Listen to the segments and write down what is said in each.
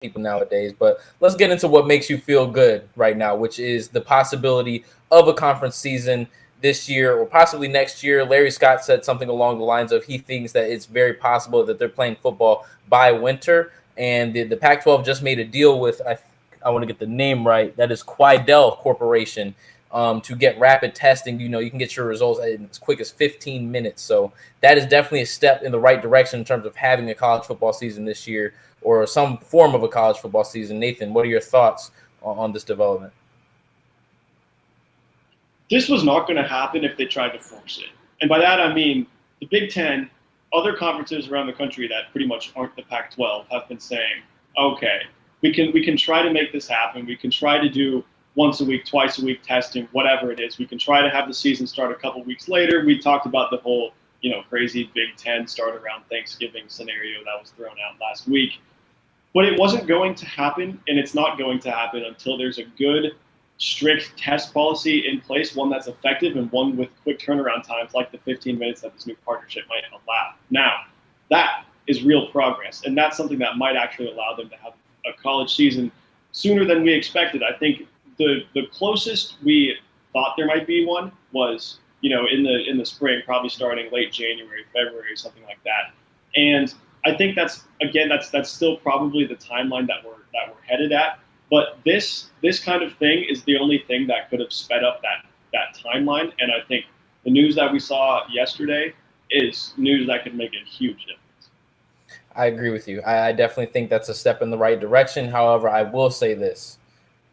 people nowadays. But let's get into what makes you feel good right now, which is the possibility of a conference season this year or possibly next year. Larry Scott said something along the lines of he thinks that it's very possible that they're playing football by winter. And the Pac-12 just made a deal with, I want to get the name right, that is Quidel Corporation, to get rapid testing. You can get your results in as quick as 15 minutes. So that is definitely a step in the right direction in terms of having a college football season this year or some form of a college football season. Nathan, what are your thoughts on this development? This was not going to happen if they tried to force it. And by that, I mean the Big Ten, other conferences around the country that pretty much aren't the Pac-12 have been saying, okay, we can try to make this happen. We can try to do once a week, twice a week testing, whatever it is. We can try to have the season start a couple weeks later. We talked about the whole, crazy Big Ten start around Thanksgiving scenario that was thrown out last week. But it wasn't going to happen, and it's not going to happen until there's a good, strict test policy in place, one that's effective and one with quick turnaround times like the 15 minutes that this new partnership might allow. Now, that is real progress, and that's something that might actually allow them to have a college season sooner than we expected. I think the closest we thought there might be one was, in the spring, probably starting late January, February, something like that. And I think that's still probably the timeline that we're headed at. But this kind of thing is the only thing that could have sped up that timeline. And I think the news that we saw yesterday is news that could make a huge difference. I agree with you. I definitely think that's a step in the right direction. However, I will say this.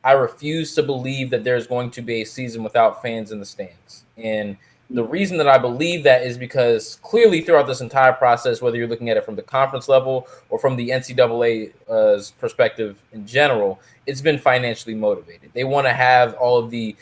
I refuse to believe that there's going to be a season without fans in the stands. And the reason that I believe that is because clearly throughout this entire process, whether you're looking at it from the conference level or from the NCAA's perspective in general, it's been financially motivated. They want to have all of the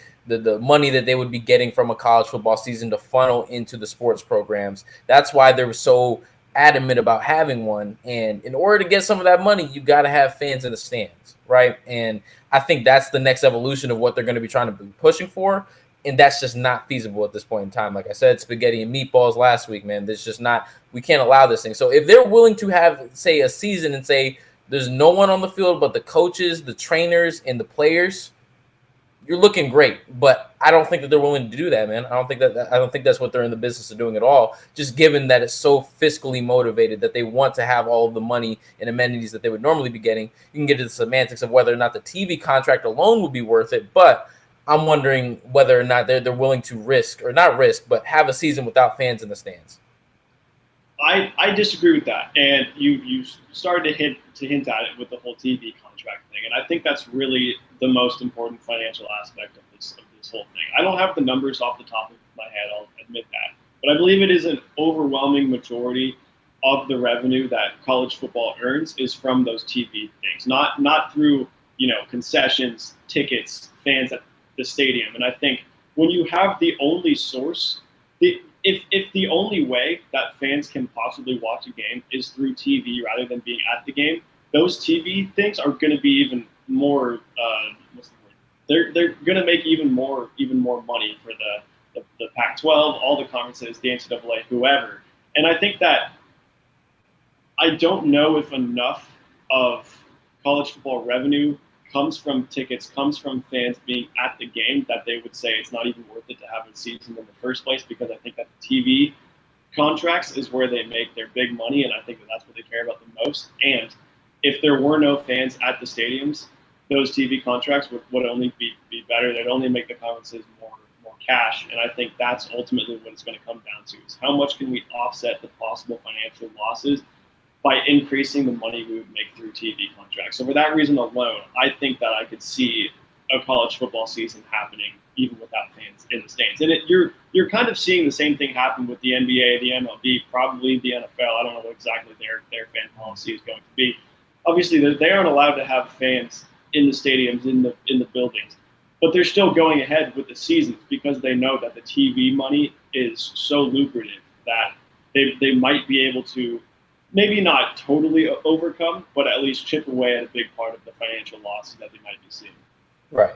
money that they would be getting from a college football season to funnel into the sports programs. That's why they're so adamant about having one. And in order to get some of that money, you got to have fans in the stands, right? And I think that's the next evolution of what they're going to be trying to be pushing for. And that's just not feasible at this point in time. Like I said, spaghetti and meatballs last week, man. There's just not, we can't allow this thing. So if they're willing to have, say, a season and say there's no one on the field but the coaches, the trainers, and the players, you're looking great. But I don't think that they're willing to do that, man. I don't think that's what they're in the business of doing at all. Just given that it's so fiscally motivated that they want to have all of the money and amenities that they would normally be getting. You can get into the semantics of whether or not the TV contract alone would be worth it, but I'm wondering whether or not they're willing to risk, or not risk, but have a season without fans in the stands. I disagree with that, and you started to hint at it with the whole TV contract thing, and I think that's really the most important financial aspect of this whole thing. I don't have the numbers off the top of my head, I'll admit that, but I believe it is an overwhelming majority of the revenue that college football earns is from those TV things, not through concessions, tickets, fans at the stadium. And I think when you have the only source, if the only way that fans can possibly watch a game is through TV rather than being at the game, those TV things are going to be even more. What's the word? They're going to make even more money for the Pac-12, all the conferences, the NCAA, whoever. And I think that I don't know if enough of college football revenue comes from tickets, comes from fans being at the game, that they would say it's not even worth it to have a season in the first place, because I think that the TV contracts is where they make their big money, and I think that that's what they care about the most. And if there were no fans at the stadiums, those TV contracts would only be better. They'd only make the conferences more cash, and I think that's ultimately what it's going to come down to, is how much can we offset the possible financial losses by increasing the money we would make through TV contracts. So for that reason alone, I think that I could see a college football season happening even without fans in the stands. And you're kind of seeing the same thing happen with the NBA, the MLB, probably the NFL. I don't know what exactly their fan policy is going to be. Obviously, they aren't allowed to have fans in the stadiums, in the buildings, but they're still going ahead with the seasons because they know that the TV money is so lucrative that they might be able to, maybe not totally overcome, but at least chip away at a big part of the financial losses that they might be seeing. Right.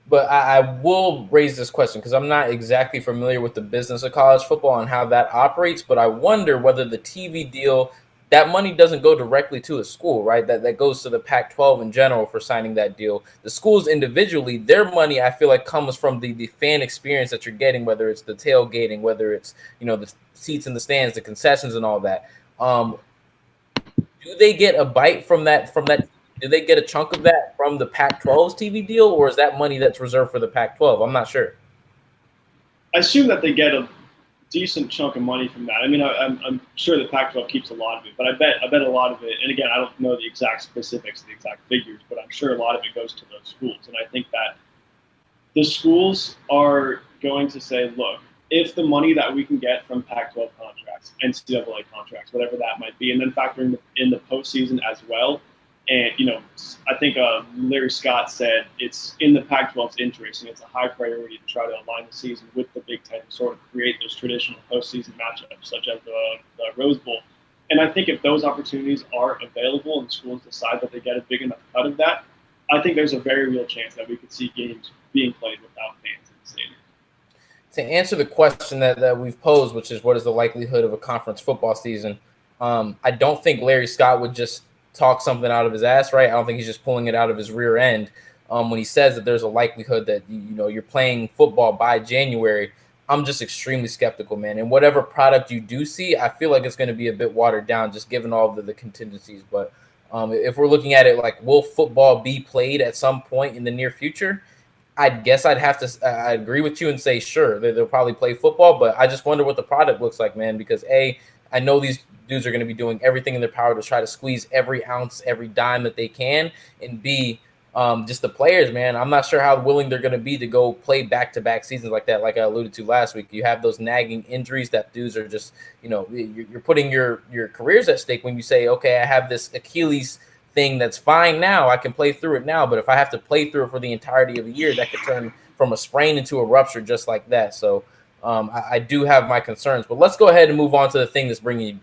But I will raise this question because I'm not exactly familiar with the business of college football and how that operates, but I wonder whether the TV deal that money doesn't go directly to a school, right? That goes to the Pac-12 in general for signing that deal. The schools individually, their money, I feel like, comes from the fan experience that you're getting, whether it's the tailgating, whether it's, you know, the seats in the stands, the concessions, and all that. Do they get a bite from that? Do they get a chunk of that from the Pac-12's TV deal, or is that money that's reserved for the Pac-12? I'm not sure. I assume that they get a decent chunk of money from that. I mean, I'm sure the Pac-12 keeps a lot of it, but I bet a lot of it. And again, I don't know the exact specifics, the exact figures, but I'm sure a lot of it goes to those schools. And I think that the schools are going to say, look, if the money that we can get from Pac-12 contracts, NCAA contracts, whatever that might be, and then factoring in the postseason as well. And, you know, I think Larry Scott said it's in the Pac-12's interest, and it's a high priority to try to align the season with the Big Ten to sort of create those traditional postseason matchups, such as the Rose Bowl. And I think if those opportunities are available and schools decide that they get a big enough cut of that, I think there's a very real chance that we could see games being played without fans in the stadium. To answer the question that we've posed, which is what is the likelihood of a conference football season, I don't think Larry Scott would just talk something out of his ass, right? I don't think he's just pulling it out of his rear end when he says that there's a likelihood that, you know, you're playing football by January. I'm just extremely skeptical, man. And whatever product you do see, I feel like it's going to be a bit watered down, just given all of the contingencies. But if we're looking at it like, will football be played at some point in the near future? I guess I'd have to I agree with you and say, sure, they'll probably play football, but I just wonder what the product looks like, man, because I know these dudes are going to be doing everything in their power to try to squeeze every ounce, every dime that they can, and B, just the players, man. I'm not sure how willing they're going to be to go play back-to-back seasons like that, like I alluded to last week. You have those nagging injuries that dudes are just, you know, you're putting your careers at stake when you say, okay, I have this Achilles thing that's fine now. I can play through it now. But if I have to play through it for the entirety of a year, that could turn from a sprain into a rupture just like that. So I do have my concerns. But let's go ahead and move on to the thing that's bringing you